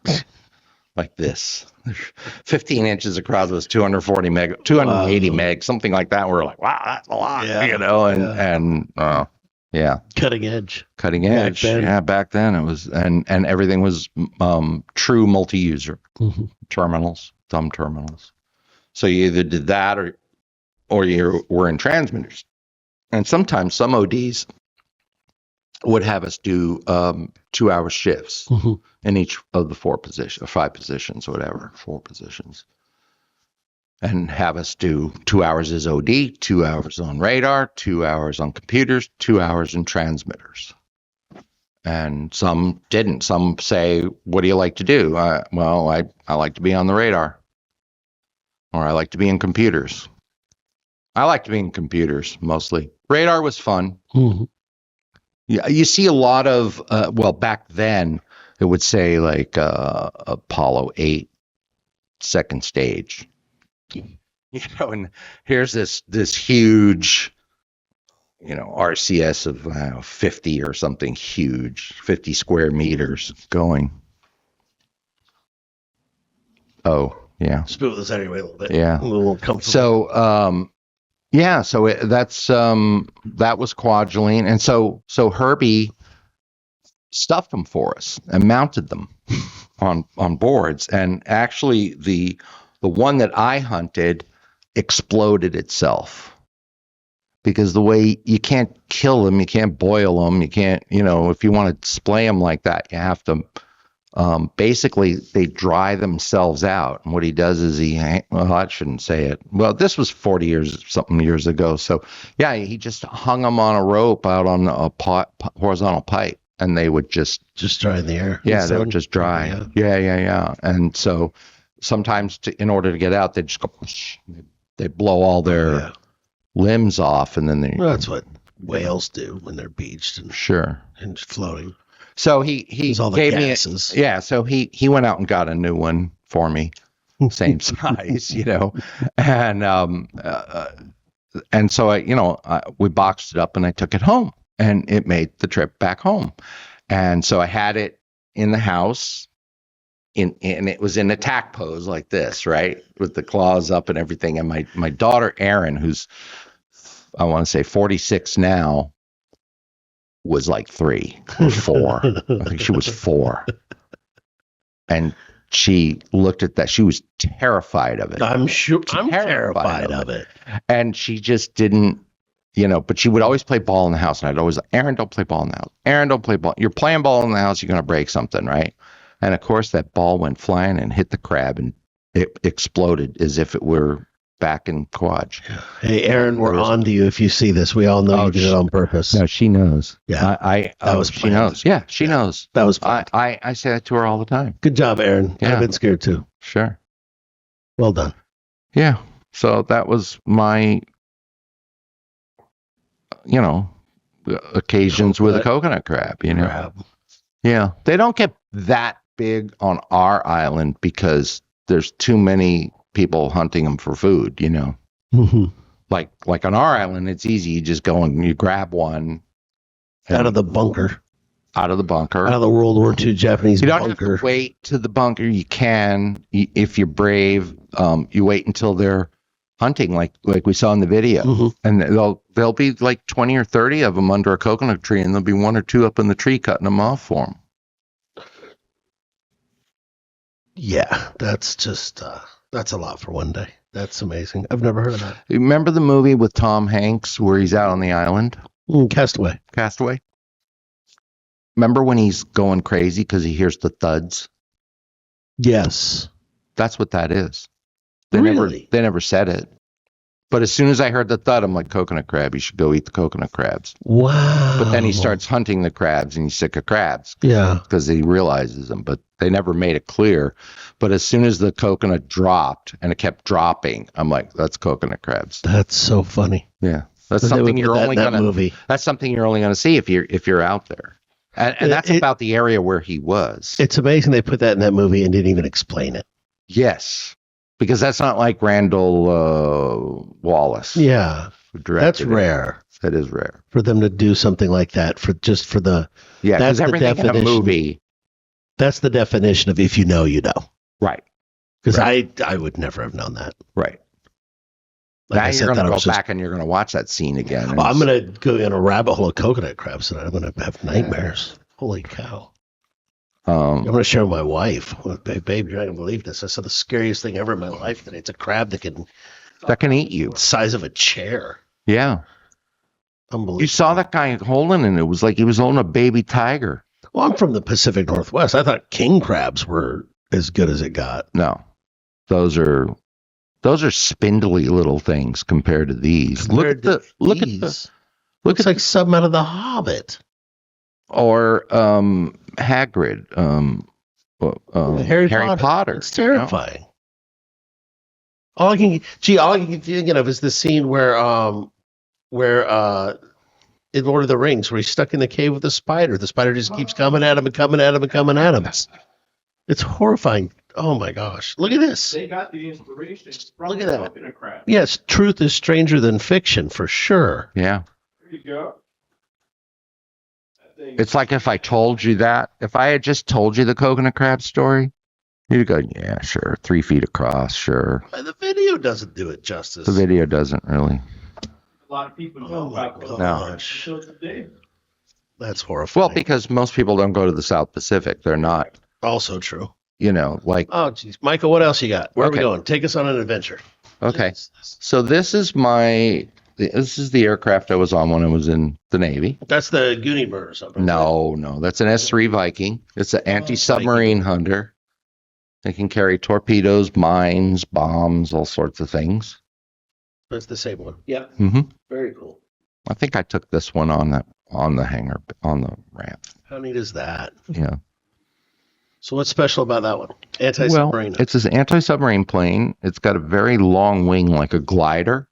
Like this. 15 inches across was 280 meg, something like that. We're like, wow, that's a lot, you know, and Cutting edge. Back then. Yeah, back then it was, and everything was true multi-user terminals, thumb terminals. So you either did that or you were in transmitters. And sometimes some ODs would have us do 2-hour shifts in each of the 5 positions, or whatever, 4 positions. And have us do 2 hours as OD, 2 hours on radar, 2 hours on computers, 2 hours in transmitters. And some didn't. Some say, what do you like to do? I like to be on the radar. Or I like to be in computers. I like to be in computers, mostly. Radar was fun. Yeah, you see a lot of, back then, it would say like Apollo 8, second stage. You know, and here's this huge, you know, RCS of 50 or something huge, 50 square meters going. Oh, yeah. Smooth this anyway a little bit. Yeah. A little comfortable. So, that was Kwajalein. And so Herbie stuffed them for us and mounted them on boards. And actually the one that I hunted exploded itself, because the way you can't kill them, you can't boil them, you can't, you know, if you want to display them like that, you have to, basically they dry themselves out. And what he does is I shouldn't say it. Well, this was 40 years ago. So yeah, he just hung them on a rope out on a horizontal pipe, and they would just dry in the air. Yeah, they would just dry. Yeah. And so sometimes in order to get out, they just go, they blow all their limbs off, and then that's what whales do when they're beached and floating. So he gave me so he went out and got a new one for me, same size, you know, and so we boxed it up and I took it home, and it made the trip back home. And so I had it in the house, and it was in attack pose like this, right, with the claws up and everything. And my daughter Erin, who's I want to say 46 now, was like 3 or 4. I think she was 4. And she looked at that. She was terrified of it. I'm sure. I'm terrified of it. And she just didn't, you know, but she would always play ball in the house. And I'd always, Aaron, don't play ball in the house. Aaron, don't play ball. You're playing ball in the house, you're going to break something, right? And of course, that ball went flying and hit the crab, and it exploded as if it were back in Kwaj. Hey, Aaron, we're on to you if you see this. We all know you did it on purpose. No, she knows. Yeah, she knows. Yeah, she knows. That was I say that to her all the time. Good job, Aaron. Yeah. I've been scared too. Sure. Well done. Yeah. So that was my, you know, occasions with a coconut crab, you know. Yeah. They don't get that big on our island because there's too many people hunting them for food, you know. Like on our island, it's easy. You just go and you grab one out of the bunker. Out of the bunker. Out of the World War II Japanese bunker. You don't have to wait to the bunker. You can, if you're brave, you wait until they're hunting, like we saw in the video. And there'll be like 20 or 30 of them under a coconut tree, and there'll be 1 or 2 up in the tree cutting them off for them. Yeah, that's just, that's a lot for one day. That's amazing. I've never heard of that. Remember the movie with Tom Hanks where he's out on the island? Castaway. Castaway? Remember when he's going crazy because he hears the thuds? Yes. That's what that is. Really? They never said it. But as soon as I heard the thud, I'm like, coconut crab. You should go eat the coconut crabs. Wow. But then he starts hunting the crabs and he's sick of crabs. Yeah. Because he realizes them. But they never made it clear. But as soon as the coconut dropped and it kept dropping, I'm like, that's coconut crabs. That's so funny. Yeah. That's They something would you're put that only in that gonna movie. That's something you're only gonna see if you're out there. And that's about the area where he was. It's amazing they put that in that movie and didn't even explain it. Yes. Because that's not like Randall Wallace. Yeah. who directed That's it. rare That is rare. for them to do something like that for the Yeah, that's because the everything in a definition. movie. That's the definition of if you know, you know. Right. Because Right. I would never have known that. Right. Like now I said, you're going that to I go was just- back and you're going to watch that scene again. Oh, I'm going to go in a rabbit hole of coconut crabs tonight. I'm going to have nightmares. Holy cow. I'm going to share with my wife. Babe, you're not going to believe this. I saw the scariest thing ever in my life today. It's a crab that can eat you. the size of a chair. Yeah. Unbelievable. You saw that guy holding it. It was like he was holding a baby tiger. Well, I'm from the Pacific Northwest. I thought king crabs were as good as it got. No. Those are spindly little things compared to these. Compared to Look at these. Looks like something out of The Hobbit. or Hagrid, Harry Potter. It's terrifying. All I can keep thinking of is the scene where in Lord of the Rings, where he's stuck in the cave with the spider. The spider just keeps coming at him and coming at him and coming at him. It's horrifying. Oh my gosh. Look at this. They got the inspiration from Look at that. coconut crab. Yes, truth is stranger than fiction for sure. Yeah. There you go. That thing- It's like if I told you that, if I had just told you the coconut crab story, you'd go, yeah, sure. 3 feet across, sure. The video doesn't do it justice. The video doesn't really. a lot of people Oh know my about coconut gosh. crab until today. That's horrifying. Well, because most people don't go to the South Pacific. They're not, also true. like, Oh, geez. Michael, what else you got? Where are we Okay. going? Take us on an adventure. okay. So this is the aircraft I was on when I was in the Navy. That's the Goonie bird or something. No, that's an S3 Viking. It's an anti-submarine hunter. They can carry torpedoes, mines, bombs, all sorts of things. That's the same one. Yeah. hmm Very cool. I think I took this one on the hangar, on the ramp. How neat is that? Yeah. So what's special about that one? Anti-submarine. Well, it's an anti-submarine plane. It's got a very long wing, like a glider,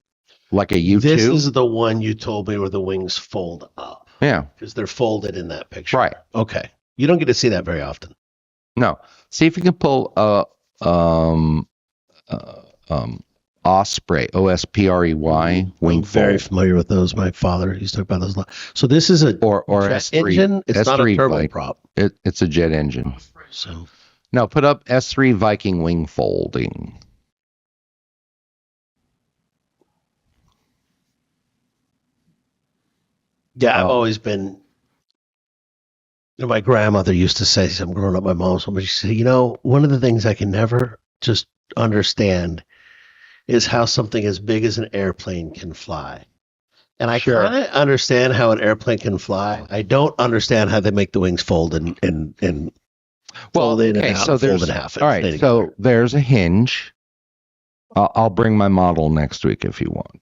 like a U-2. This is the one you told me where the wings fold up. Yeah. Because they're folded in that picture. Right. Okay. You don't get to see that very often. No. See if you can pull Osprey, Osprey wing I'm very fold, familiar with those. My father used to talk about those a lot. So this is a or jet S3 engine. It's not a S3 turboprop. It's a jet engine. So No, put up S3 Viking wing folding. yeah, I've Oh. always been. My grandmother used to say, I'm growing up, my mom, somebody she said, one of the things I can never just understand is how something as big as an airplane can fly. And I Sure. kind of understand how an airplane can fly. I don't understand how they make the wings fold and fold in and out, so and fold there's in half. all right. So there's a hinge. I'll bring my model next week if you want.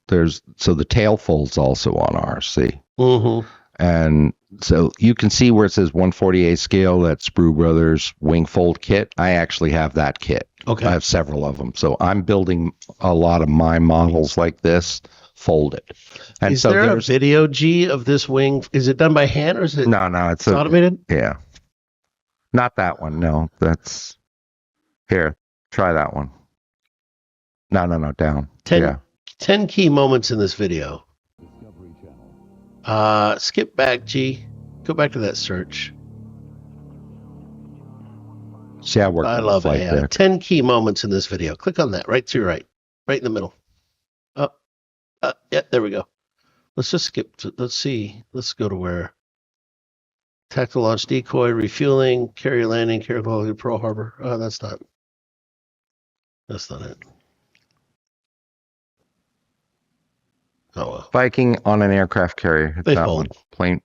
So the tail folds also on ours. See, Mm-hmm. and so you can see where it says 148 scale. That Sprue Brothers wing fold kit. I actually have that kit. Okay. I have several of them. So I'm building a lot of my models like this folded. And Is so there a there's video, G, of this wing? Is it done by hand or is it no, it's automated? yeah, not that one. No, that's here. Try that one. No, down. 10, Yeah. 10 key moments in this video. Skip back, G. Go back to that search. See, I work I on love the it. flight Yeah. deck. 10 key moments in this video. Click on that right to your right. Right in the middle. Yeah, there we go. Let's just skip. Let's see. Let's go to where? Tactical launch decoy, refueling, carrier landing, carrier quality, Pearl Harbor. Oh, that's not it. Oh, well. Viking on an aircraft carrier. It's They that fold. one. Plain.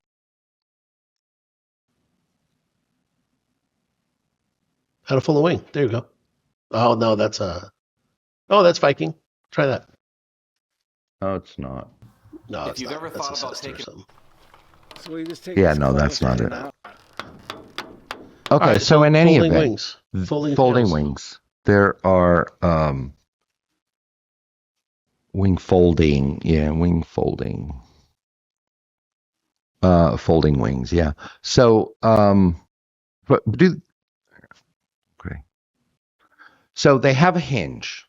How to fold a wing. There you go. Oh, no, that's that's Viking. Try that. Oh, it's not. No, If it's you've not. ever That's thought a about sister or taking- something. So we just take Yeah, this no, corner that's not thing it. out. Okay, All right, so in any folding event, wings. Folding folding tails. wings. There are wing folding. Yeah, wing folding. Folding wings. Yeah. So but okay. So they have a hinge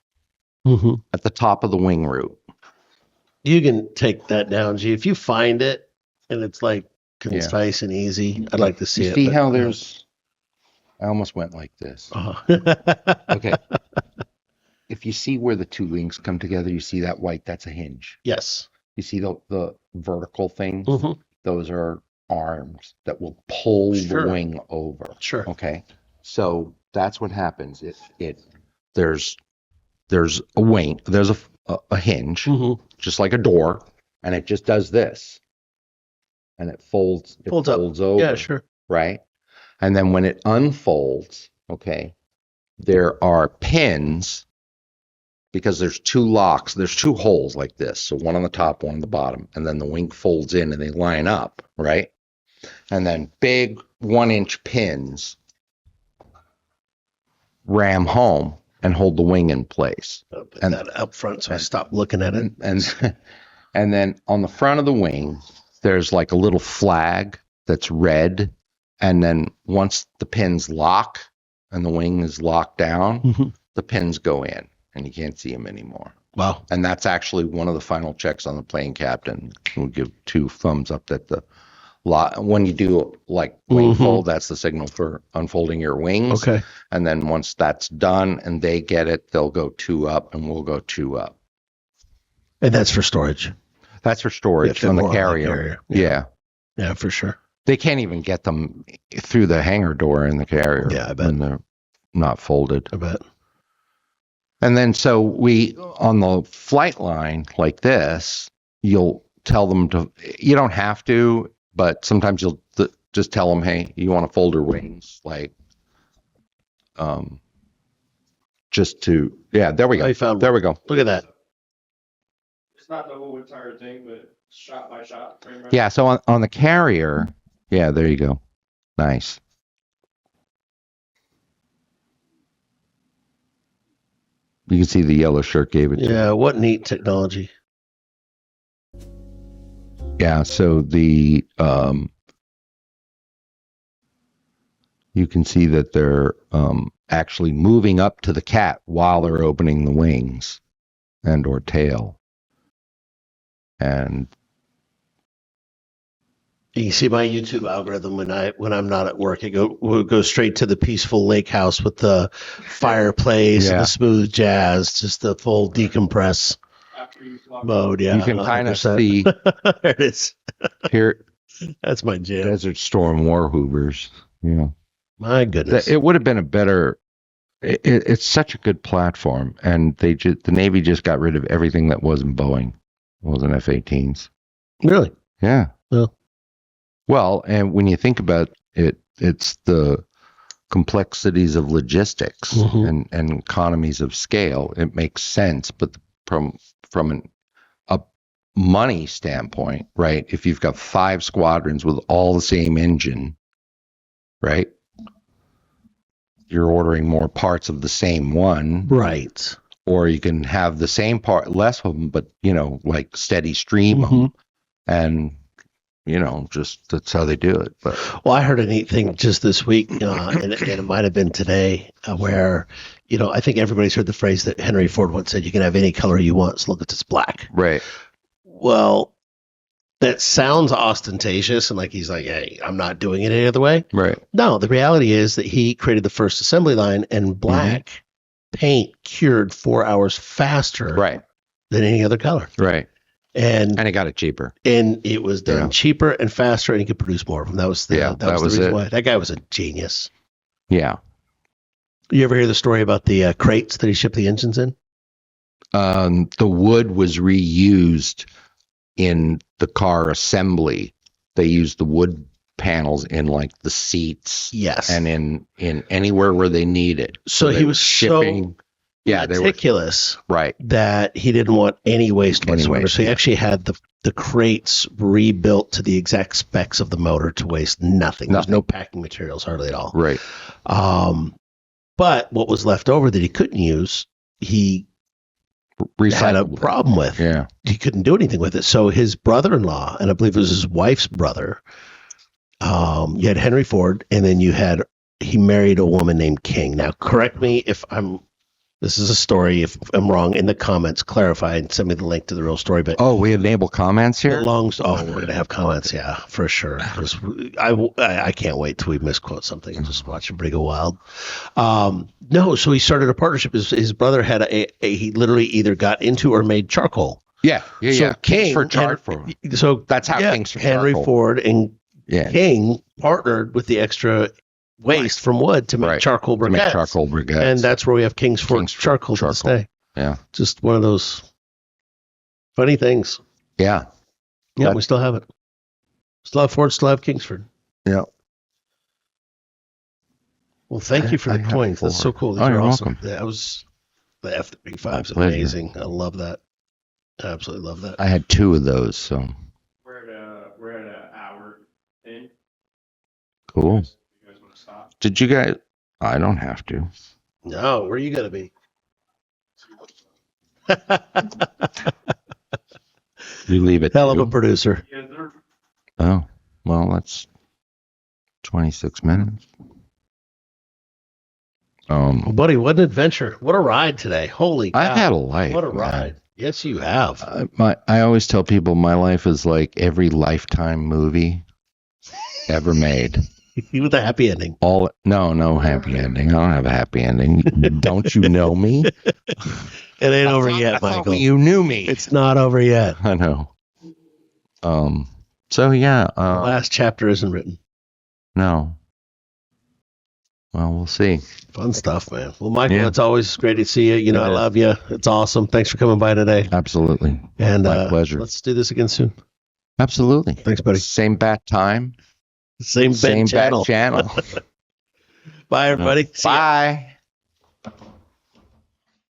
Mm-hmm. at the top of the wing root. You can take that down, G. If you find it and it's like concise and easy, I'd like to see You it. see but, how there's? I almost went like this. Okay. If you see where the two wings come together, you see that white. That's a hinge. Yes. You see the vertical things. Mm-hmm. Those are arms that will pull Sure. the wing over. Sure. Okay. So that's what happens. There's a wing, there's a hinge, Mm-hmm. just like a door, and it just does this. And it folds Folds up. over. Yeah, sure. Right? And then when it unfolds, okay, there are pins because there's two locks, there's two holes like this. So one on the top, one on the bottom, and then the wing folds in and they line up, right? And then big 1-inch pins ram home and hold the wing in place. I'll put And- that up front so I stop looking at it. And then on the front of the wing, there's like a little flag that's red. And then once the pins lock and the wing is locked down, Mm-hmm. the pins go in and you can't see them anymore. Wow. And that's actually one of the final checks on the plane captain. We'll give 2 thumbs up that the when you do like wing fold, that's the signal for unfolding your wings. Okay. And then once that's done and they get it, they'll go 2 up and we'll go 2 up. And that's for storage. That's for storage Yeah, on the more on the carrier. carrier. Yeah. Yeah, for sure. They can't even get them through the hangar door in the carrier. Yeah, I bet. When they're not folded. I bet. And then so we, on the flight line like this, you'll tell them to, you don't have to, but sometimes you'll just tell them, hey, you want to fold your wings, like, just to, yeah, there we go. I found There we go. Look at that. It's not the whole entire thing, but shot by shot. Frame by Yeah, so on the carrier, yeah, there you go. Nice. You can see the yellow shirt gave it to. Yeah, what neat technology. Yeah, so the you can see that they're actually moving up to the cat while they're opening the wings and or tail. And You see my YouTube algorithm when I'm not at work. Will go straight to the peaceful lake house with the fireplace and Yeah. the smooth jazz, just the full decompress after you flop. mode. Yeah, you can kind of 100%. see There it is. here That's my jam. Desert Storm War Hoovers. Yeah. My goodness. It would have been a better. It's such a good platform, and the Navy just got rid of everything that wasn't Boeing, wasn't F-18s. Really? Yeah. Well. Well, and when you think about it, it's the complexities of logistics Mhm. and economies of scale. It makes sense, but from a money standpoint, right? If you've got 5 squadrons with all the same engine, right? You're ordering more parts of the same one, Right. or you can have the same part, less of them, but like steady stream them, and just that's how they do it. But Well, I heard a neat thing just this week, and it might have been today, where, I think everybody's heard the phrase that Henry Ford once said, you can have any color you want as long as it's black. right, Well, that sounds ostentatious and like he's like, hey, I'm not doing it any other way. right, No, the reality is that he created the first assembly line, and black paint cured 4 hours faster right, than any other color. right, And and it got it cheaper. it was done Yeah. cheaper and faster, and he could produce more of them. That was the Yeah, reason it. why. That guy was a genius. Yeah. You ever hear the story about the crates that he shipped the engines in? The wood was reused in the car assembly, they use the wood panels in like the seats, Yes. and in anywhere where they need it. So he they was were shipping. Yeah, they were meticulous right. that he didn't want any waste Any whatsoever. waste, So he yeah. actually had the crates rebuilt to the exact specs of the motor to waste nothing. There's no packing materials hardly at all. Right. But what was left over that he couldn't use, he had a Recycled. problem with. Yeah. He couldn't do anything with it. So his brother-in-law, and I believe it was his wife's brother, you had Henry Ford, and then he married a woman named King. Now, correct me if this is a story. If I'm wrong, in the comments, clarify and send me the link to the real story. But Oh, we enable comments here? we're going to have comments. Yeah, for sure. I can't wait till we misquote something and just watch it bring go wild. No, so he started a partnership. His brother had he literally either got into or made charcoal. Yeah. So King, for charcoal. So That's how King's for Henry charcoal. Ford and Yeah. King partnered with the extra waste from wood to make Right. charcoal To briquettes. make charcoal briquettes. And that's where we have King's Ford charcoal to this day. Yeah. Just one of those funny things. Yeah. Yeah, That- we still have it. Still have Ford, still have Kingsford. Yeah. Well, thank you for I the have coins. That's so four. cool. These Oh, are you're awesome. welcome. That was the F35 is Pleasure. amazing. I love that. I absolutely love that. I had 2 of those, so We're at an hour in. cool. You guys want to stop? Did you guys? I don't have to. No, where are you going to be? You leave it. Hell of a too? producer. Yeah, they're Oh, well, that's 26 minutes. Well, buddy, what an adventure. What a ride today. Holy cow. I've had a life. What a man. ride. Yes, you have. I always tell people my life is like every Lifetime movie ever made. With a happy ending. No happy ending. I don't have a happy ending. Don't you know me? It ain't over yet, I thought Michael. you knew me. It's not over yet. I know. So yeah. The last chapter isn't written. No. Well, we'll see. Fun stuff, man. Well, Michael, Yeah. it's always great to see you. You know, It I is. love you. It's awesome. Thanks for coming by today. Absolutely. And My pleasure. Let's do this again soon. Absolutely. Thanks, buddy. Same bat time. Same Same channel. bat channel. Bye, everybody. See ya. Bye.